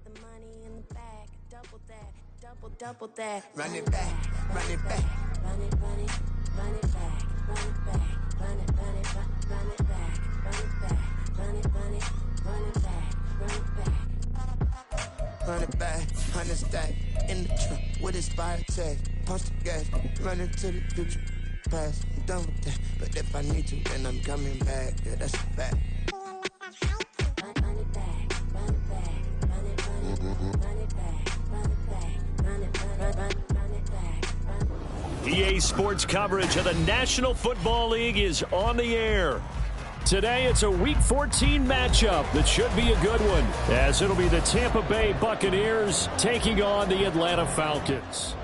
the money in the bag, double that, double that. Run it back, run it back. Run it, run it, run it back, run it back, run it, run it, run it back, run it back, run it, run it, run it back, run it back. Run it back, 100 stack in the trunk with his fire tag. Punch the gas, run into the future. Past, I'm done with that. But if I need to, then I'm coming back. Yeah, that's a fact. Run it back, run it back, run it, run it, run it back, run it back, run it, run it back. EA Sports coverage of the National Football League is on the air. Today, it's a Week 14 matchup that should be a good one, as it'll be the Tampa Bay Buccaneers taking on the Atlanta Falcons.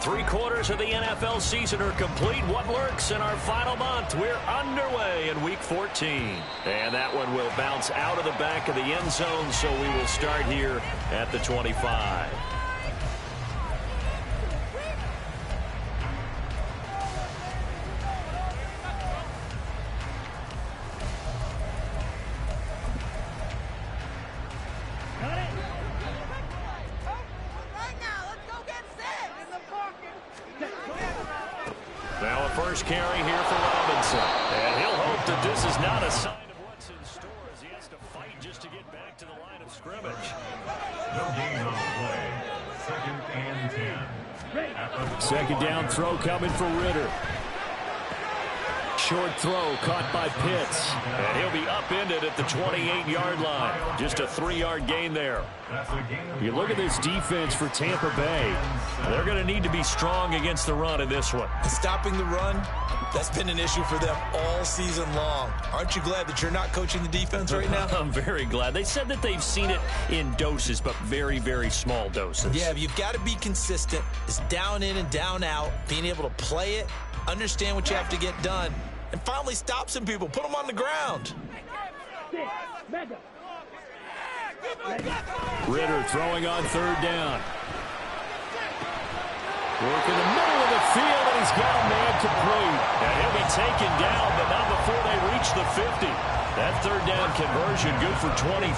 Three-quarters of the NFL season are complete. What lurks in our final month? We're underway in Week 14. And that one will bounce out of the back of the end zone, so we will start here at the 25. Now a first carry here for Robinson. And he'll hope that this is not a sign of what's in store as he has to fight just to get back to the line of scrimmage. No gain on the play. 2nd and 10. Second down throw coming for Ritter. Short throw caught by Pitts. And he'll be upended at the 28-yard line. Just a 3-yard gain there. You look at this defense for Tampa Bay. They're going to need to be strong against the run in this one. Stopping the run, that's been an issue for them all season long. Aren't you glad that you're not coaching the defense right now? I'm very glad. They said that they've seen it in doses, but very, very small doses. Yeah, but you've got to be consistent. It's down in and down out, being able to play it, understand what you have to get done, and finally stop some people, put them on the ground. Ritter throwing on 3rd down. Work in the middle of the field, and he's got a man complete. And he'll be taken down, but not before they reach the 50. That 3rd down conversion good for 23.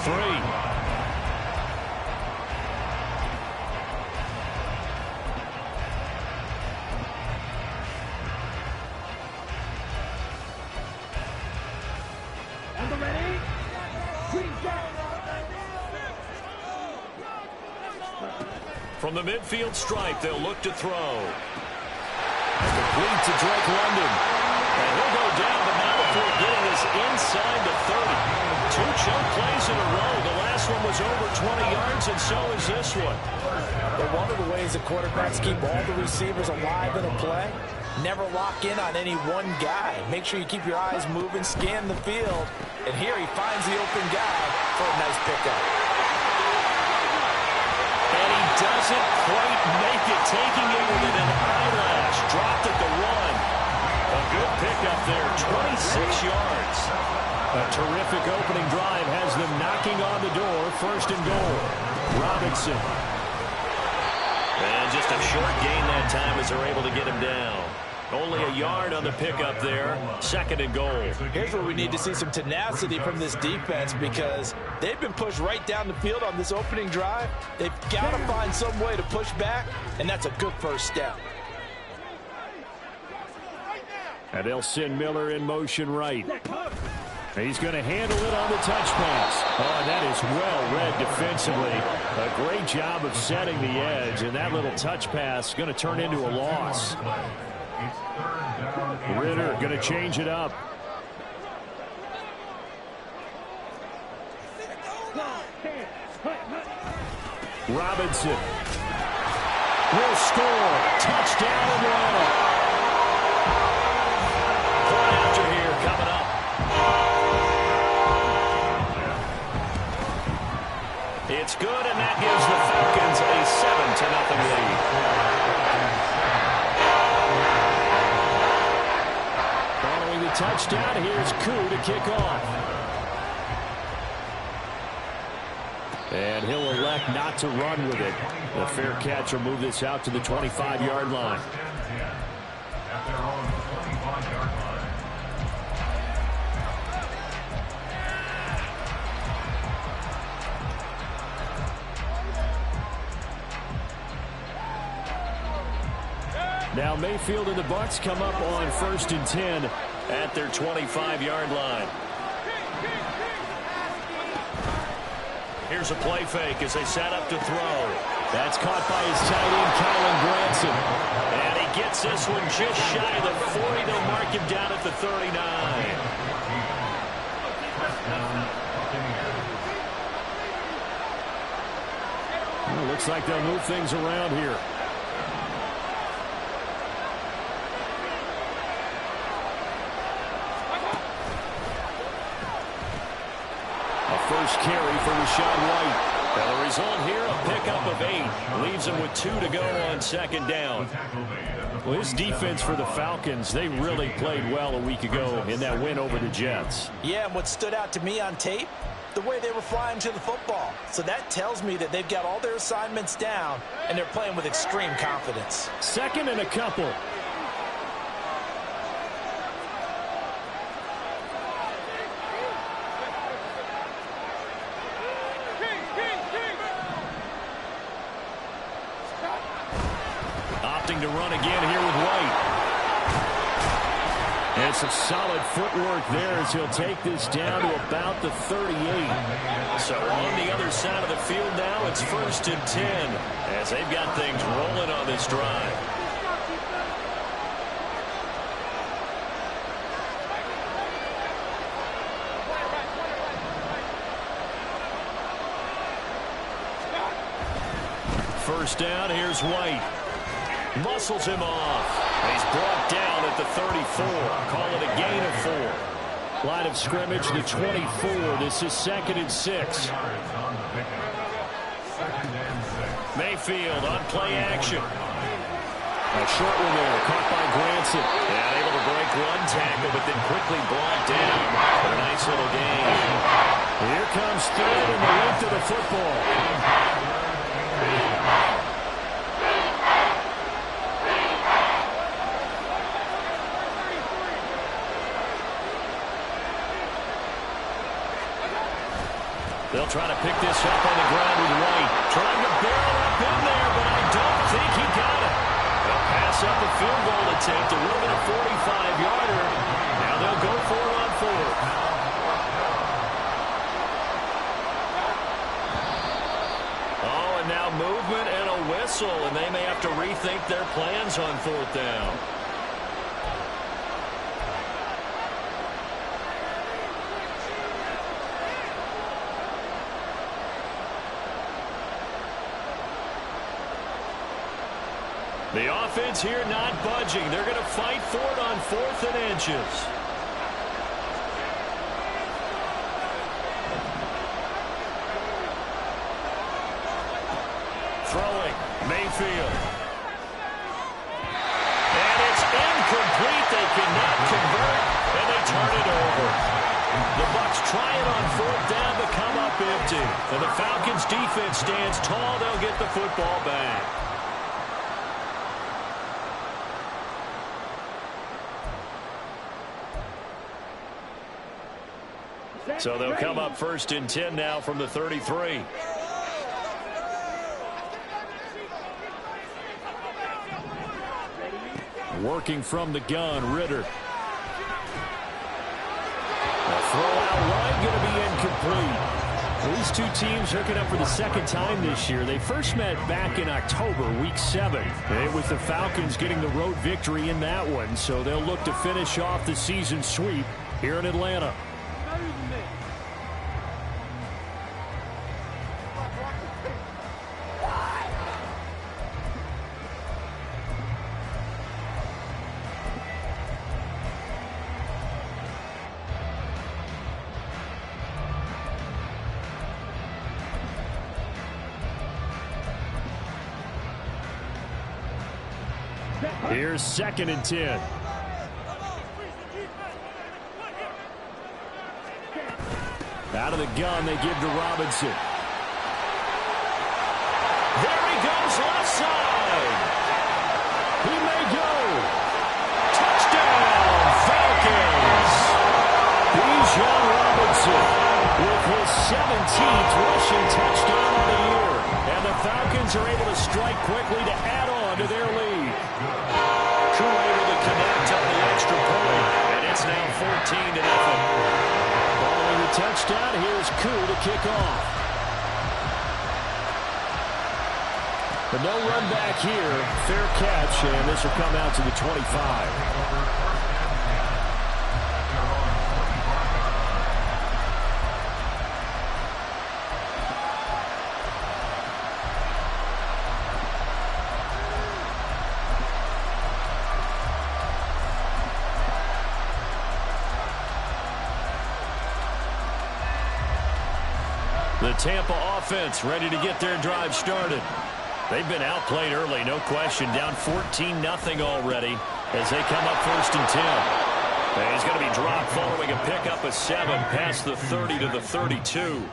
From the midfield stripe, they'll look to throw. Complete to Drake London. And he'll go down, but not before getting this inside the 30. 2 chunk plays in a row. The last one was over 20 yards, and so is this one. But one of the ways the quarterbacks keep all the receivers alive in a play, never lock in on any one guy. Make sure you keep your eyes moving, scan the field. And here he finds the open guy for a nice pickup. Doesn't quite make it, taking it within an eyelash. Dropped at the 1. A good pickup there, 26 yards. A terrific opening drive has them knocking on the door, 1st and goal. Robinson. And just a short gain that time as they're able to get him down. Only a yard on the pickup there, 2nd and goal. Here's where we need to see some tenacity from this defense because they've been pushed right down the field on this opening drive. They've got to find some way to push back, and that's a good first step. And they'll send Miller in motion right. He's going to handle it on the touch pass. Oh, that is well read defensively. A great job of setting the edge, and that little touch pass is going to turn into a loss. Ritter going to change it up. Robinson will score. Touchdown Atlanta. Point after here coming up. It's good, and that gives the Falcons a 7-0 lead. Following the touchdown, here's Koo to kick off. And he'll elect not to run with it. The fair catch will move this out to the 25-yard line. at their own 25-yard line. Now Mayfield and the Bucs come up on 1st and 10 at their 25-yard line. Here's a play fake as they set up to throw. That's caught by his tight end, Kylen Granson. And he gets this one just shy of the 40. They'll mark him down at the 39. Well, looks like they'll move things around here. First carry for Rachaad White. Now the result here, a pickup of 8. Leaves him with 2 to go on 2nd down. Well, this defense for the Falcons, they really played well a week ago in that win over the Jets. Yeah, and what stood out to me on tape, the way they were flying to the football. So that tells me that they've got all their assignments down, and they're playing with extreme confidence. 2nd and a couple. To run again here with White. And some solid footwork there as he'll take this down to about the 38. So on the other side of the field now, it's 1st and 10 as they've got things rolling on this drive. First down, here's White. Muscles him off. And he's brought down at the 34. Call it a gain of 4. Line of scrimmage, the 24. This is 2nd and 6. Mayfield on play action. A short one there, caught by Granson. And able to break one tackle, but then quickly brought down. But a nice little gain. Here comes third and the length of the football. They'll try to pick this up on the ground with White. Trying to barrel up in there, but I don't think he got it. They'll pass up a field goal attempt. It would have been a 45-yarder. Now they'll go for it on 4th. Oh, and now movement and a whistle, and they may have to rethink their plans on 4th down. The offense here not budging. They're going to fight for it on 4th and inches. Throwing, Mayfield. And it's incomplete. They cannot convert, and they turn it over. The Bucs try it on 4th down to come up empty. And the Falcons defense stands tall. They'll get the football back. So they'll come up 1st and 10 now from the 33. Working from the gun, Ritter. A throw out wide, going to be incomplete. These two teams hooking up for the 2nd time this year. They first met back in October, week 7. It was the Falcons getting the road victory in that one, so they'll look to finish off the season sweep here in Atlanta. Here's 2nd and 10. Out of the gun, they give to Robinson. There he goes, left side. He may go. 18th rushing touchdown of the year. And the Falcons are able to strike quickly to add on to their lead. Koo able to connect on the extra point, and it's now 14-0. Following the touchdown, here's Koo to kick off. But no run back here. Fair catch, and this will come out to the 25. The Tampa offense ready to get their drive started. They've been outplayed early, no question. Down 14-0 already as they come up 1st and 10. And he's going to be dropped following a pickup of 7 past the 30 to the 32.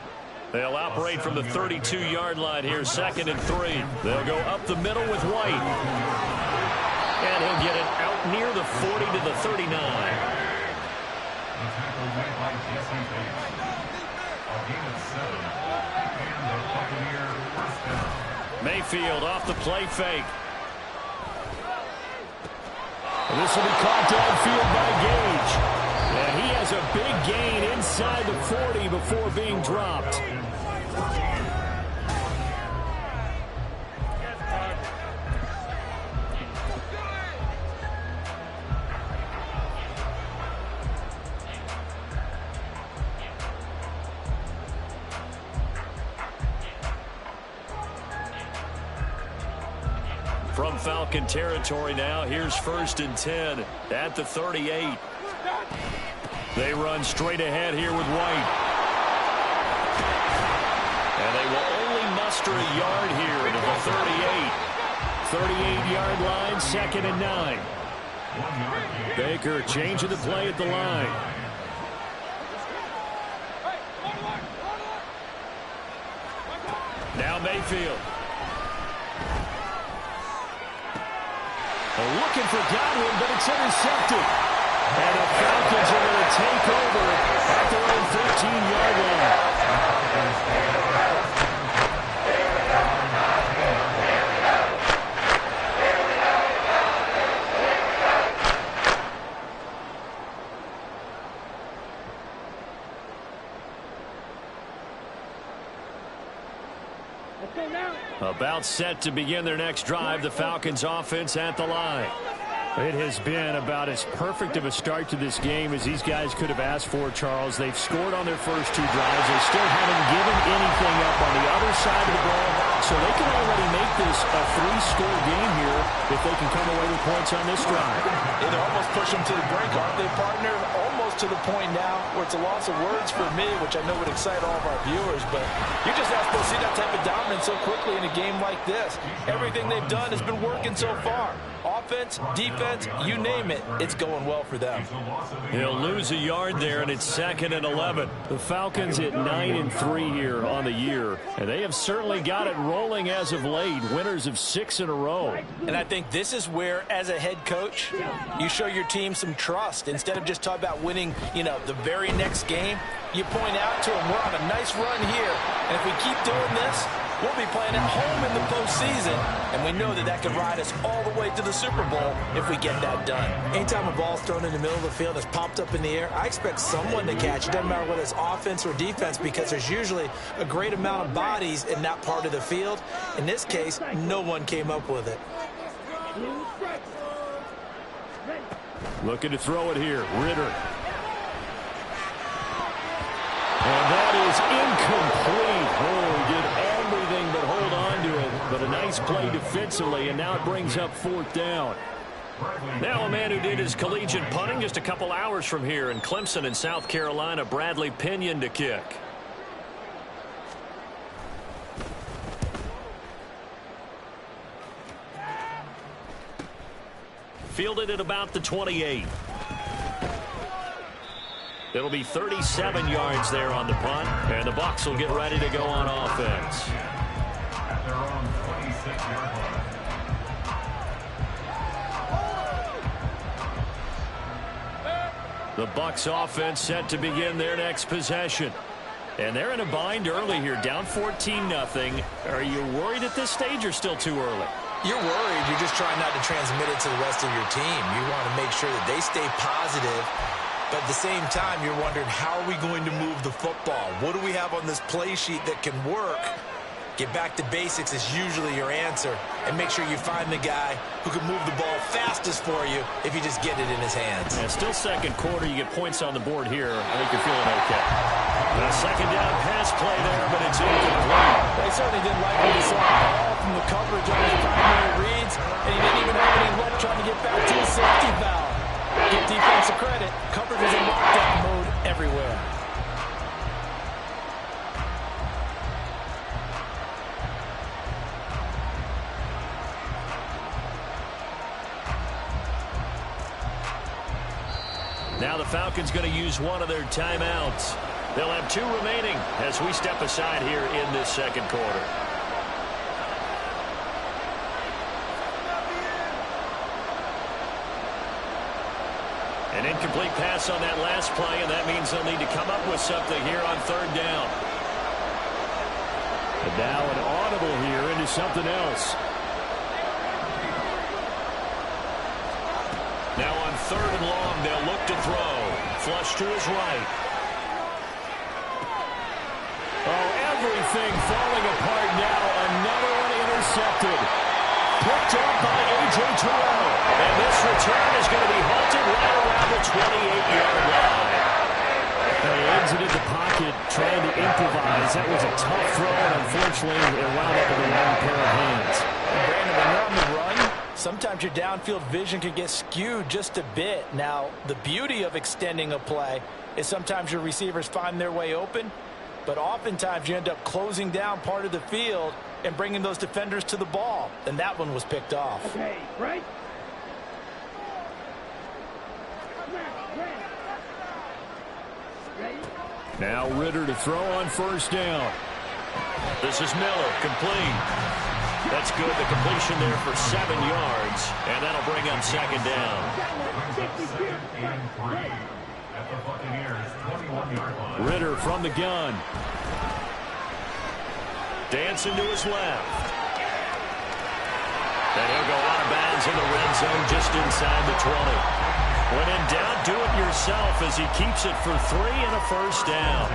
They'll operate from the 32-yard line here, 2nd and 3. They'll go up the middle with White. And he'll get it out near the 40 to the 39. Mayfield off the play fake. And this will be caught downfield by Gage. And he has a big gain inside the 40 before being dropped. From Falcon territory now, here's 1st and 10 at the 38. They run straight ahead here with White. And they will only muster a yard here to the 38. 38-yard line, 2nd and 9. Baker changing the play at the line. Now Mayfield. Looking for Godwin, but it's intercepted. And the Falcons are going to take over at their own 13-yard line. About set to begin their next drive, the Falcons offense at the line. It has been about as perfect of a start to this game as these guys could have asked for, Charles. They've scored on their first 2 drives. They still haven't given anything up on the other side of the ball, so they can already make this a 3-score game here if they can come away with points on this drive. They're almost pushing to the brink, aren't they, partner? Almost to the point now where it's a loss of words for me, which I know would excite all of our viewers, but you're just not supposed to see that type of dominance so quickly in a game like this. Everything they've done has been working so far. Offense, defense, you name it, it's going well for them. He'll lose a yard there, and it's 2nd and 11. The Falcons at 9-3 here on the year, and they have certainly got it rolling as of late, winners of 6 in a row. And I think this is where, as a head coach, you show your team some trust. Instead of just talking about winning, the very next game, you point out to them, we're on a nice run here, and if we keep doing this, we'll be playing at home in the postseason, and we know that could ride us all the way to the Super Bowl if we get that done. Anytime a ball's thrown in the middle of the field, it's popped up in the air, I expect someone to catch. It doesn't matter whether it's offense or defense, because there's usually a great amount of bodies in that part of the field. In this case, no one came up with it. Looking to throw it here, Ritter. And that is incomplete. Oh, he did everything but hold on to it. But a nice play defensively, and now it brings up 4th down. Now a man who did his collegiate punting just a couple hours from here in Clemson in South Carolina, Bradley Pinion to kick. Fielded at about the 28. It'll be 37 yards there on the punt, and the Bucs will get ready to go on offense. At their own 26-yard line. The Bucs offense set to begin their next possession. And they're in a bind early here, down 14-0. Are you worried at this stage or still too early? You're worried. You're just trying not to transmit it to the rest of your team. You want to make sure that they stay positive. But at the same time, you're wondering, how are we going to move the football? What do we have on this play sheet that can work? Get back to basics is usually your answer. And make sure you find the guy who can move the ball fastest for you if you just get it in his hands. Yeah, still second quarter. You get points on the board here. I think you're feeling okay. A second down pass play there, but it's incomplete. They certainly didn't like what he saw all from the coverage on his primary reads, and he didn't even have any luck trying to get back to his safety valve. Give defensive credit. Coverage was in lockdown mode everywhere. Now the Falcons going to use one of their timeouts. They'll have 2 remaining as we step aside here in this second quarter. An incomplete pass on that last play, and that means they'll need to come up with something here on third down. And now an audible here into something else. Now on third and long, they'll look to throw. Flush to his right. Oh, everything falling apart now. Another one intercepted. Picked up by A.J. Terrell. And this return is going to be halted right around the 28-yard line. They exited the pocket trying to improvise. That was a tough throw, and unfortunately, it wound up in the wrong pair of hands. And Brandon, when you're on the run, sometimes your downfield vision can get skewed just a bit. Now, the beauty of extending a play is sometimes your receivers find their way open, but oftentimes you end up closing down part of the field and bringing those defenders to the ball. And that one was picked off. Okay, right? Now Ritter to throw on first down. This is Miller, complete. That's good. The completion there for 7 yards, and that'll bring up second down. At the Buccaneers' 21-yard line. Ritter from the gun. Dancing to his left. And he'll go out of bounds in the red zone just inside the 20. When in doubt, do it yourself as he keeps it for 3 and a first down.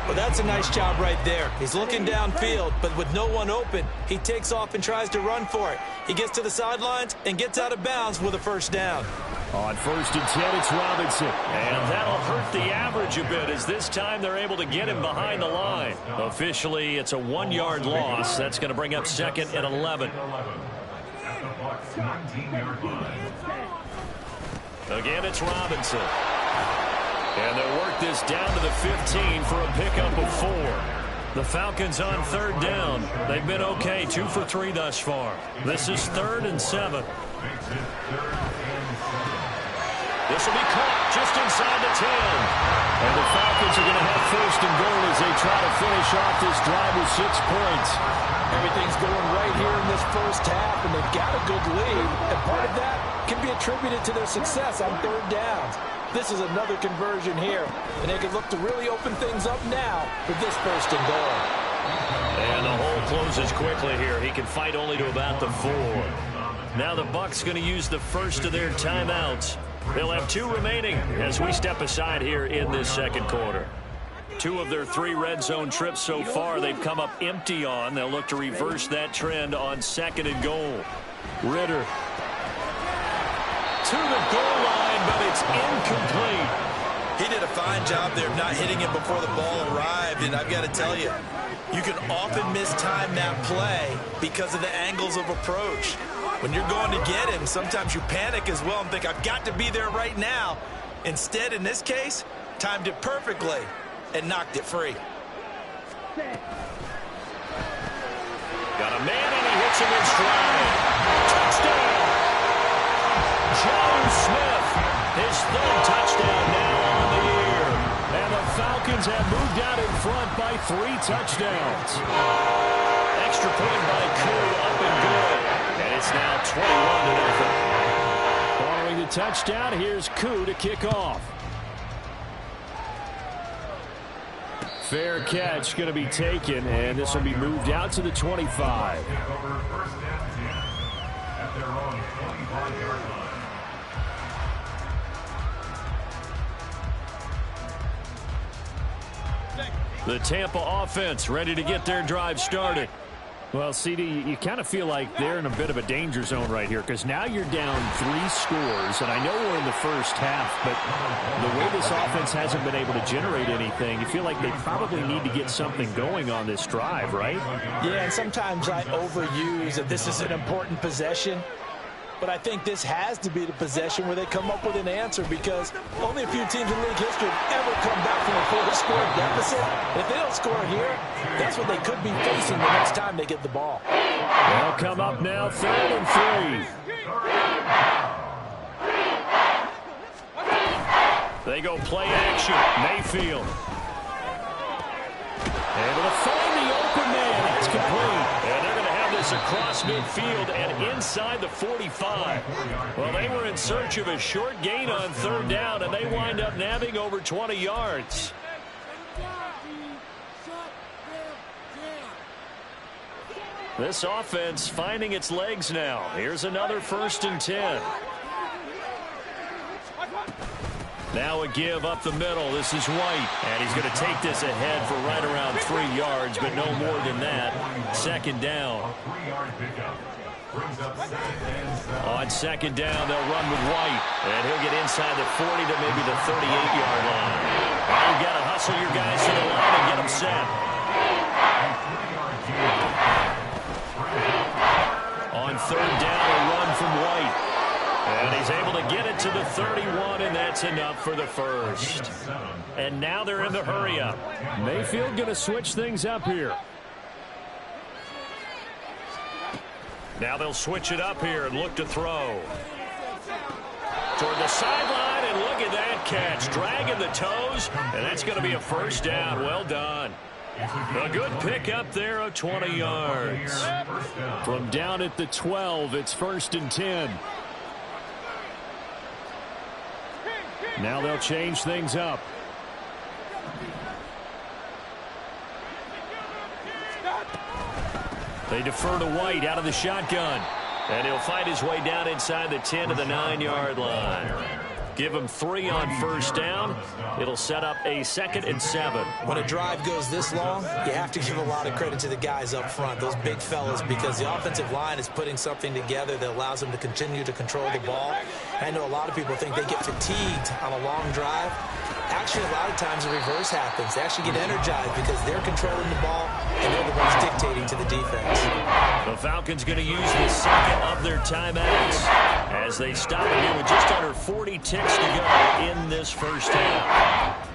Well, that's a nice job right there. He's looking downfield, but with no one open, he takes off and tries to run for it. He gets to the sidelines and gets out of bounds with a first down. On first and 10, it's Robinson. And that'll hurt the average a bit as this time they're able to get him behind the line. Officially, it's a 1-yard loss. That's going to bring up second and 11. At the Bucs' 19-yard line. Again, it's Robinson. And they'll work this down to the 15 for a pickup of 4. The Falcons on third down. They've been okay, 2 for 3 thus far. This is 3rd and 7. This will be caught just inside the 10. And the Falcons are going to have first and goal as they try to finish off this drive with 6 points. Everything's going right here in this first half, and they've got a good lead. And part of that can be attributed to their success on third downs. This is another conversion here, and they can look to really open things up now with this first and goal. And the hole closes quickly here. He can fight only to about the 4. Now the Bucs going to use the first of their timeouts. They'll have 2 remaining as we step aside here in this second quarter. 2 of their 3 red zone trips so far they've come up empty on. They'll look to reverse that trend on second and goal. Ritter to the goal line, but it's incomplete. He did a fine job there of not hitting it before the ball arrived, and I've got to tell you, you can often mistime that play because of the angles of approach. When you're going to get him, sometimes you panic as well and think, I've got to be there right now. Instead, in this case, timed it perfectly and knocked it free. Got a man, and he hits him in stride. Touchdown! Joe Smith, his 3rd touchdown now on the year. And the Falcons have moved out in front by 3 touchdowns. Extra point by Koo, up and good. And it's now 21-0. Following the touchdown, here's Koo to kick off. Fair catch going to be taken, and this will be moved out to the 25. At their own 25-yard line. The Tampa offense ready to get their drive started. Well, CD, you kind of feel like they're in a bit of a danger zone right here because now you're down 3 scores, and I know we're in the first half, but the way this offense hasn't been able to generate anything, you feel like they probably need to get something going on this drive, right? Yeah, and sometimes I overuse that this is an important possession. But I think this has to be the possession where they come up with an answer because only a few teams in league history have ever come back from a 4-score deficit. If they don't score here, that's what they could be facing the next time they get the ball. They'll come up now, 3rd and 3. They go play action. Mayfield. Able to find the open man. That's complete. And they're going to have this across midfield and inside the 45. Well, they were in search of a short gain on 3rd down, and they wind up nabbing over 20 yards. This offense finding its legs now. Here's another 1st and 10. Now a give up the middle. This is White, and he's going to take this ahead for right around 3 yards, but no more than that. 2nd down. On 2nd down, they'll run with White, and he'll get inside the 40 to maybe the 38-yard line. Now you've got to hustle your guys to the line and get them set. On 3rd down, a run from White. And he's able to get it to the 31, and that's enough for the 1st. And now they're in the hurry-up. Mayfield going to switch things up here. Now they'll switch it up here and look to throw. Toward the sideline, and look at that catch. Dragging the toes, and that's going to be a 1st down. Well done. A good pick up there of 20 yards. From down at the 12, it's 1st and 10. Now they'll change things up. They defer to White out of the shotgun. And he'll find his way down inside the 10 to the 9-yard line. Give him 3 on 1st down. It'll set up a 2nd and 7. When a drive goes this long, you have to give a lot of credit to the guys up front, those big fellas, because the offensive line is putting something together that allows them to continue to control the ball. I know a lot of people think they get fatigued on a long drive. Actually, a lot of times the reverse happens. They actually get energized because they're controlling the ball and they're the ones dictating to the defense. The Falcons going to use the 2nd of their timeouts as they stop it here with just under 40 ticks to go in this 1st half.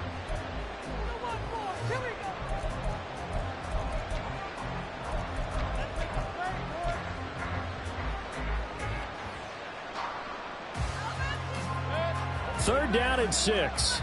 Third down and 6.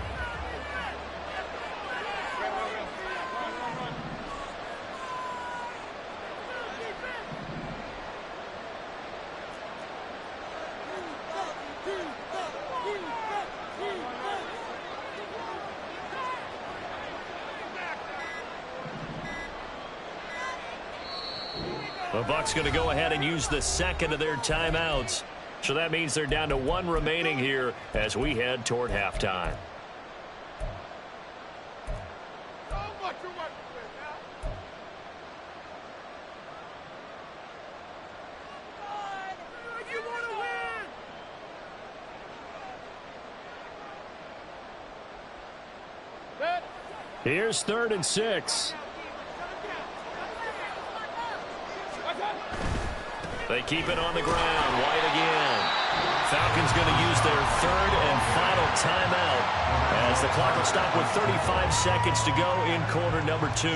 The Bucs going to go ahead and use the 2nd of their timeouts. So that means they're down to 1 remaining here as we head toward halftime. Here's 3rd and 6. They keep it on the ground. White again. Falcons going to use their 3rd and final timeout as the clock will stop with 35 seconds to go in quarter number 2.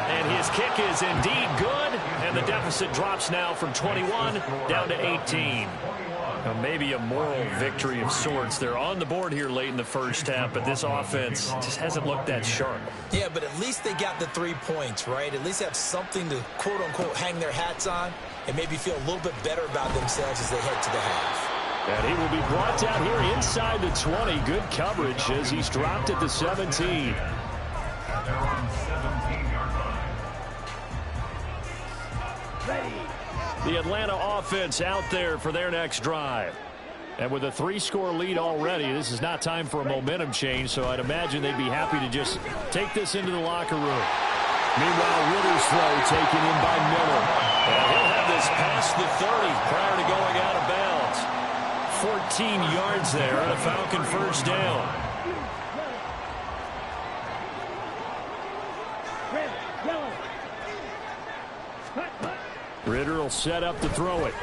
And his kick is indeed good, and the deficit drops now from 21 down to 18. Now maybe a moral victory of sorts. They're on the board here late in the first half, but this offense just hasn't looked that sharp. Yeah, but at least they got the 3 points, right? At least have something to, quote-unquote, hang their hats on and maybe feel a little bit better about themselves as they head to the half. And he will be brought down here inside the 20. Good coverage as he's dropped at the 17. They're on 17-yard line. The Atlanta offense out there for their next drive. And with a 3-score lead already, this is not time for a momentum change, so I'd imagine they'd be happy to just take this into the locker room. Meanwhile, Ritter's throw taken in by Miller. And he'll have this past the 30 prior to going out of bounds. 14 yards there and a Falcon first down. Ritter will set up to throw it.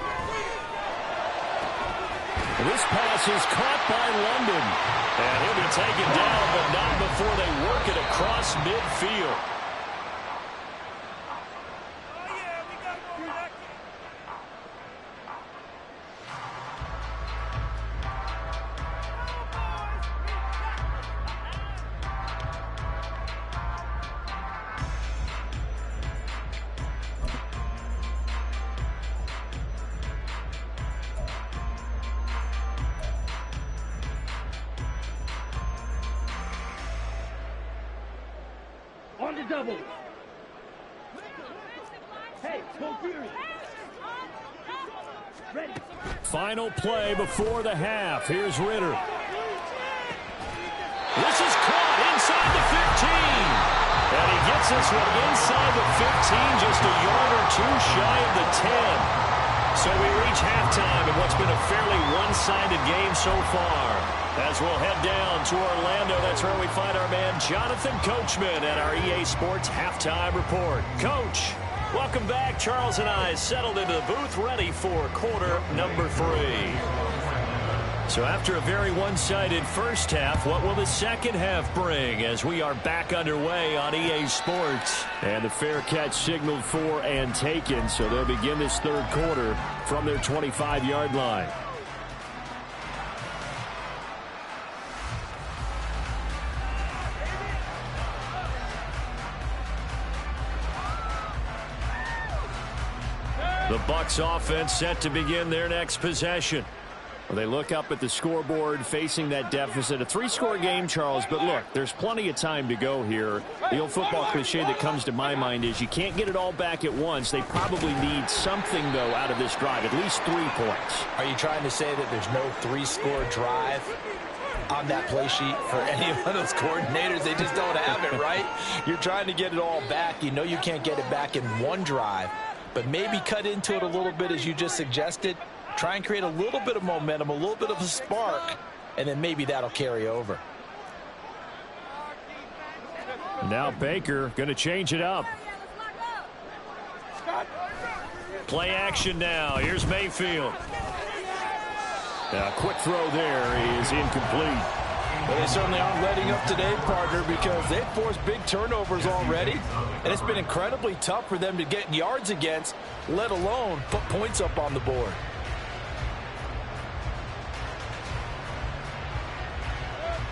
This pass is caught by London. And he'll be taken down, but not before they work it across midfield. Double. Hey, go Fury. Ready. Final play before the half. Here's Ritter. This is caught inside the 15. And he gets this one inside the 15, just a yard or two shy of the 10. So we reach halftime in what's been a fairly one-sided game so far. As we'll head down to Orlando, that's where we find our man Jonathan Coachman at our EA Sports Halftime Report. Coach, welcome back. Charles and I settled into the booth, ready for quarter number 3. So after a very one-sided first half, what will the second half bring as we are back underway on EA Sports? And the fair catch signaled for and taken, so they'll begin this third quarter from their 25-yard line. The Bucs offense set to begin their next possession. Well, they look up at the scoreboard facing that deficit. A 3-score game, Charles, but look, there's plenty of time to go here. The old football cliche that comes to my mind is you can't get it all back at once. They probably need something, though, out of this drive, at least 3 points. Are you trying to say that there's no 3-score drive on that play sheet for any of those coordinators? They just don't have it, right? You're trying to get it all back. You know you can't get it back in one drive, but maybe cut into it a little bit as you just suggested. Try and create a little bit of momentum, a little bit of a spark, and then maybe that'll carry over. Now Baker going to change it up. Play action now. Here's Mayfield. A quick throw there is incomplete. Well, they certainly aren't letting up today, partner, because they've forced big turnovers already, and it's been incredibly tough for them to get yards against, let alone put points up on the board.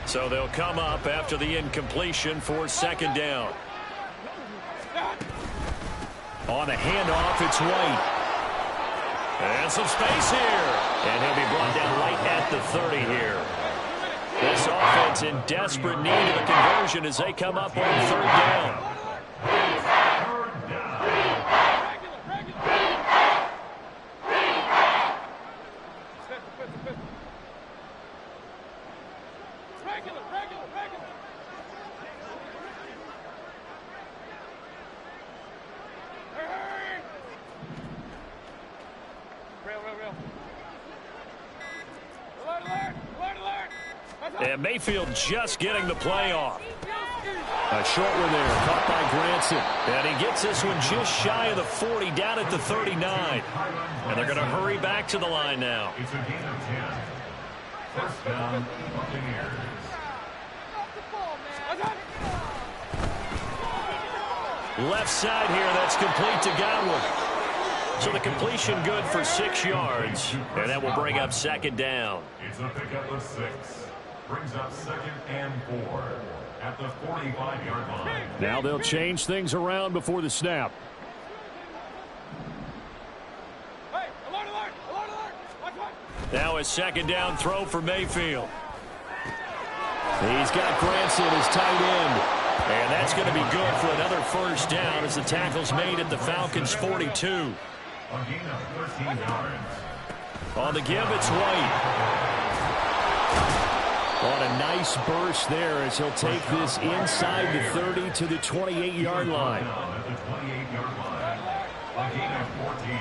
So they'll come up after the incompletion for second down. On a handoff, it's White. And some space here. And he'll be brought down right at the 30 here. This offense in desperate need of a conversion as they come up on third down. And Mayfield just getting the play off. A short one there, caught by Granson. And he gets this one just shy of the 40, down at the 39. And they're going to hurry back to the line now. It's a gain of 10. First down, Buccaneers. Left side here, that's complete to Godwin. So the completion good for 6 yards. And that will bring up second down. It's a pickup of 6. Brings up second and 4 at the 45-yard line. Now they'll change things around before the snap. Hey, alert, alert, alert, alert. Now a second down throw for Mayfield. He's got Granson as tight end. And that's going to be good for another first down as the tackle's made at the Falcons' 42. A gain of 13 yards. On the give, it's White. On a nice burst there as he'll take this inside the 30 to the 28-yard line. At the 28-yard line. A gain of 14.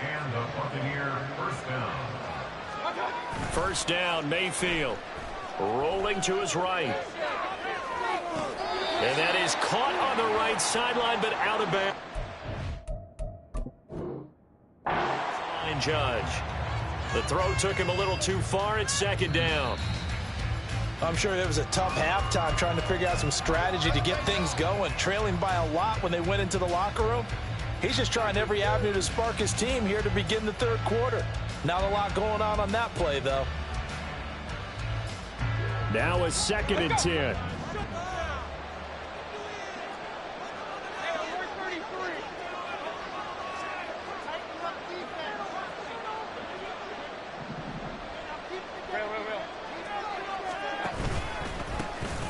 And the Buccaneer first down. First down, Mayfield. Rolling to his right. And that is caught on the right sideline, but out of bounds. Line judge. The throw took him a little too far. It's second down. I'm sure it was a tough halftime trying to figure out some strategy to get things going. Trailing by a lot when they went into the locker room. He's just trying every avenue to spark his team here to begin the third quarter. Not a lot going on that play, though. Now a second and 10.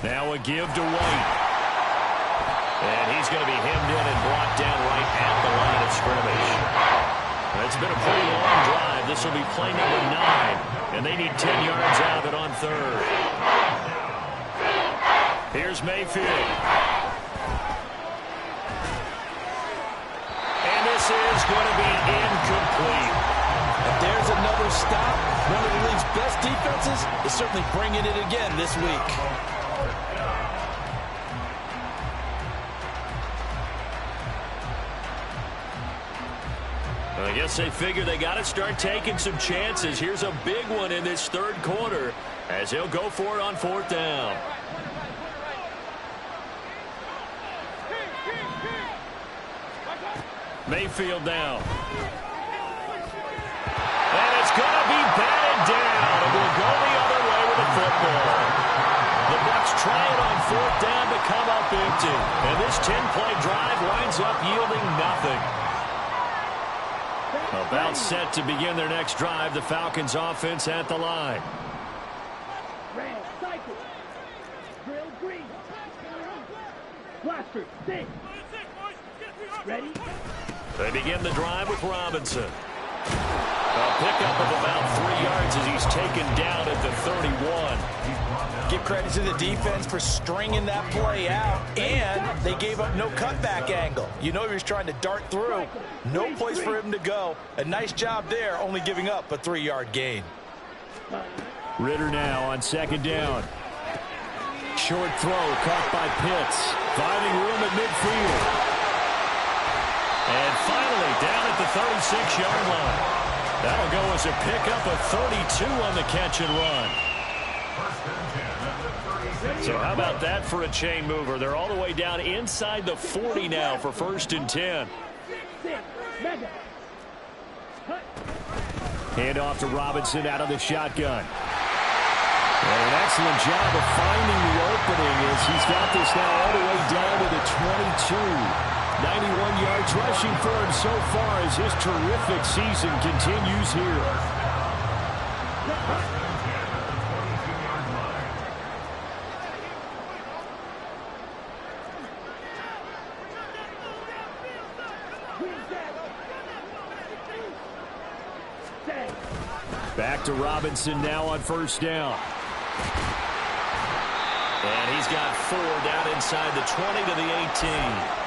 Now a give to White. And he's going to be hemmed in and brought down right at the line of scrimmage. It's been a pretty long drive. This will be play number 9. And they need 10 yards out of it on third. Here's Mayfield. And this is going to be incomplete. And there's another stop. One of the league's best defenses is certainly bringing it again this week. I guess they figure they got to start taking some chances. Here's a big one in this third quarter as he'll go for it on fourth down. Mayfield now. And it's going to be batted down. And we'll go the other way with the football. The Bucs try it on fourth down to come up empty. And this 10-play drive winds up yielding nothing. About set to begin their next drive. The Falcons offense at the line. Red, cycle. Drill, green. Blaster, stay. Ready? They begin the drive with Robinson. A pickup of about 3 yards as he's taken down at the 31. Give credit to the defense for stringing that play out, and they gave up no cutback angle. You know he was trying to dart through. No place for him to go. A nice job there, only giving up a 3-yard gain. Ritter now on second down. Short throw caught by Pitts. Finding room at midfield. And finally down at the 36-yard line. That'll go as a pickup of 32 on the catch and run. So how about that for a chain mover? They're all the way down inside the 40 now for first and 10. Hand off to Robinson out of the shotgun. And an excellent job of finding the opening as he's got this now all the way down to the 22. 91 yards rushing for him so far as his terrific season continues here. Back to Robinson now on first down. And he's got 4 down inside the 20 to the 18.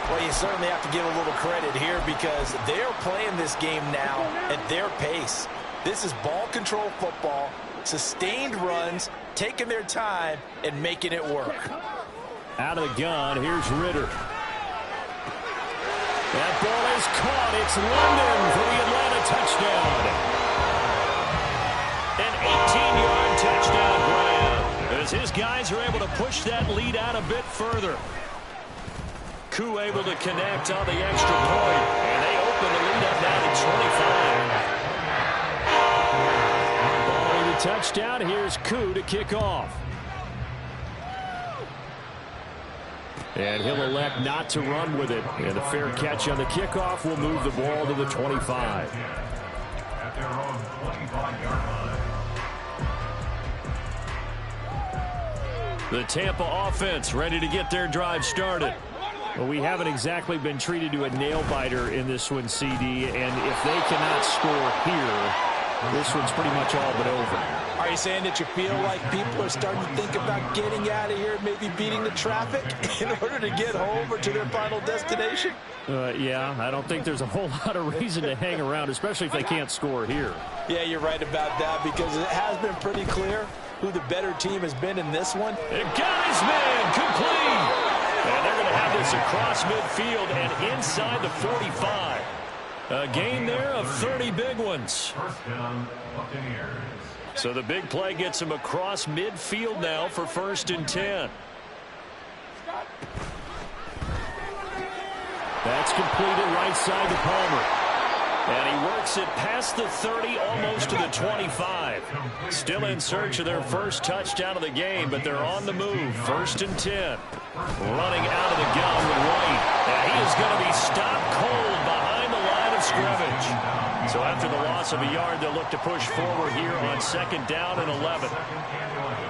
Well, you certainly have to give a little credit here because they're playing this game now at their pace. This is ball control football, sustained runs, taking their time, and making it work. Out of the gun, here's Ritter. That ball is caught. It's London for the Atlanta touchdown. An 18-yard touchdown grab as his guys are able to push that lead out a bit further. Koo able to connect on the extra point, and they open the lead up now to 25. Ball to touchdown. Here's Koo to kick off. And he'll elect not to run with it. And a fair catch on the kickoff will move the ball to the 25. at their own 25-yard line. The Tampa offense ready to get their drive started. Well, we haven't exactly been treated to a nail-biter in this one, CD, and if they cannot score here, this one's pretty much all but over. Are you saying that you feel like people are starting to think about getting out of here, maybe beating the traffic in order to get home or to their final destination? Yeah, I don't think there's a whole lot of reason to hang around, especially if they can't score here. Yeah, you're right about that, because it has been pretty clear who the better team has been in this one. It got his man complete. And they're going to have this across midfield and inside the 45. A gain there of 30 big ones. First down, Buccaneers. So the big play gets him across midfield now for 1st and 10. That's completed right side to Palmer. And he works it past the 30, almost to the 25. Still in search of their first touchdown of the game, but they're on the move. 1st and 10. Running out of the gun with White. And he is going to be stopped cold behind the line of scrimmage. So after the loss of a yard, they'll look to push forward here on 2nd down and 11. Second and 11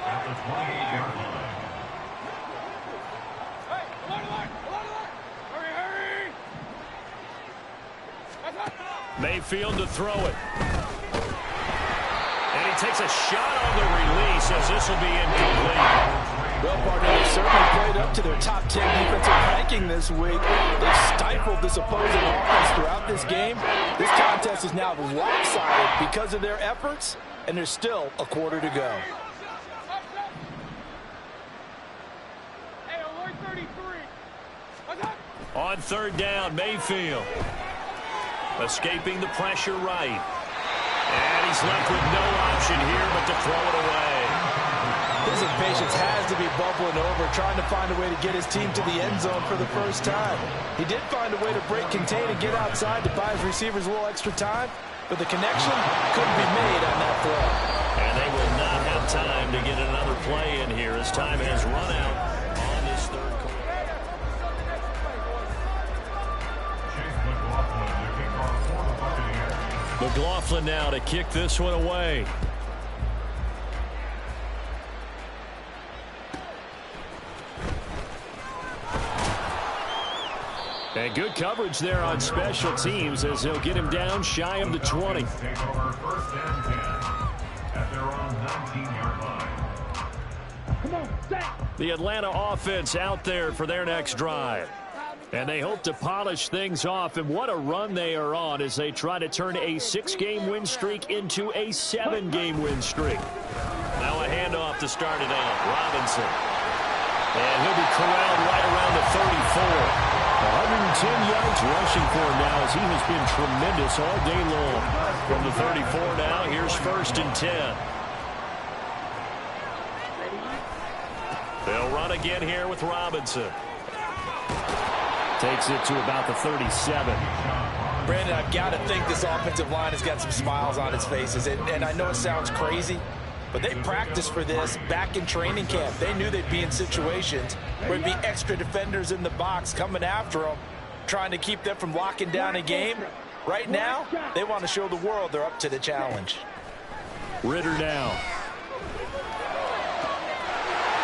at the 28-yard line. Mayfield to throw it. And he takes a shot on the release as this will be incomplete. Well, partner, they certainly played up to their top 10 defensive ranking this week. They've stifled this opposing offense throughout this game. This contest is now lopsided because of their efforts, and there's still a quarter to go. On 3rd down, Mayfield. Escaping the pressure right. And he's left with no option here but to throw it away. His impatience has to be bubbling over, trying to find a way to get his team to the end zone for the first time. He did find a way to break contain and get outside to buy his receivers a little extra time, but the connection couldn't be made on that throw. And they will not have time to get another play in here as time has run out on this 3rd quarter. McLaughlin now to kick this one away. And good coverage there on special teams as they'll get him down shy of the 20. Take over 1st and 10 at their own 19-yard line. Come on, set. The Atlanta offense out there for their next drive. And they hope to polish things off, and what a run they are on as they try to turn a 6-game win streak into a 7-game win streak. Now a handoff to start it off. Robinson. And he'll be corralled right around the 34. 110 yards rushing for him now as he has been tremendous all day long. From the 34 now, here's 1st and 10. They'll run again here with Robinson. Takes it to about the 37. Brandon, I've got to think this offensive line has got some smiles on its faces. And I know it sounds crazy, but they practiced for this back in training camp. They knew they'd be in situations where there'd be extra defenders in the box coming after them, trying to keep them from locking down a game. Right now, they want to show the world they're up to the challenge. Ritter now.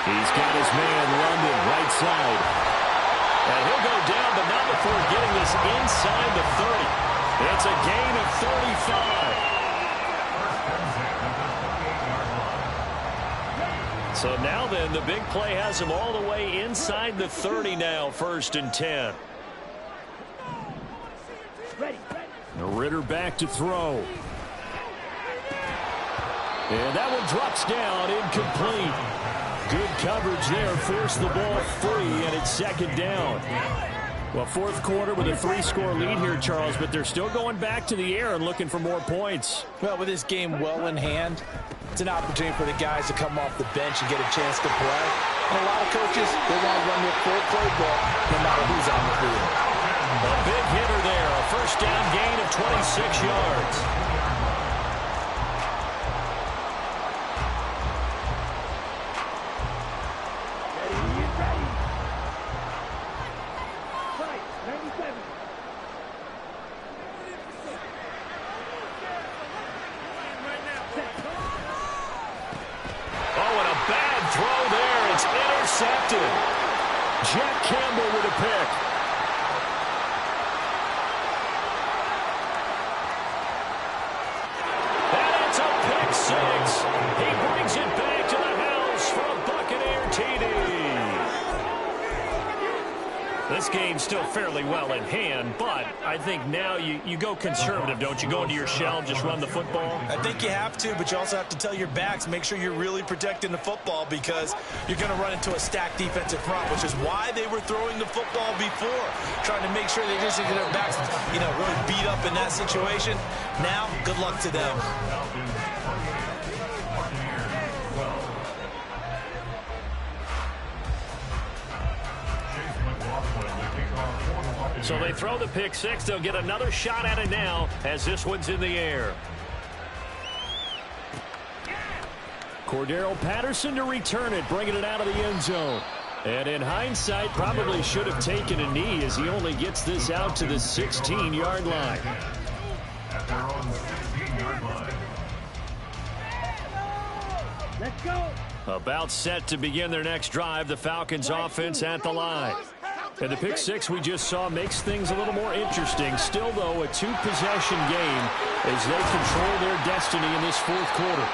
He's got his man London right side. And he'll go down, but not before getting this inside the 30. It's a gain of 35. So now then, the big play has him all the way inside the 30 now, 1st and 10. Ready. Ritter back to throw. And that one drops down, incomplete. Good coverage there, forced the ball free, and it's 2nd down. Well, 4th quarter with a 3-score lead here, Charles, but they're still going back to the air and looking for more points. Well, with this game well in hand, it's an opportunity for the guys to come off the bench and get a chance to play. And a lot of coaches, they want to run their full playbook no matter who's on the field. A big hitter there, a 1st down gain of 26 yards. intercepted. Jack Campbell with a pick. And it's a pick six. He brings it back to the house for a Buccaneer TD. This game's still fairly well in hand, but I think now you go conservative, don't you? Go into your shell and just run the football? I think you have to, but you also have to tell your backs, make sure you're really protecting the football because you're going to run into a stacked defensive front, which is why they were throwing the football before, trying to make sure they just get their backs, really beat up in that situation. Now, good luck to them. So they throw the pick six. They'll get another shot at it now as this one's in the air. Cordero Patterson to return it, bringing it out of the end zone. And in hindsight, probably should have taken a knee as he only gets this out to the 16-yard line. At their own 16-yard line. Let's go. About set to begin their next drive, the Falcons offense at the line. And the pick six we just saw makes things a little more interesting. Still, though, a two-possession game as they control their destiny in this fourth quarter.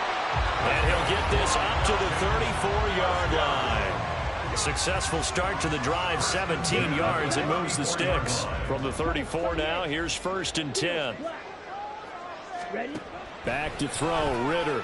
And he'll get this up to the 34-yard line. A successful start to the drive, 17 yards, and moves the sticks. From the 34 now, here's 1st and 10. Ready? Back to throw, Ritter.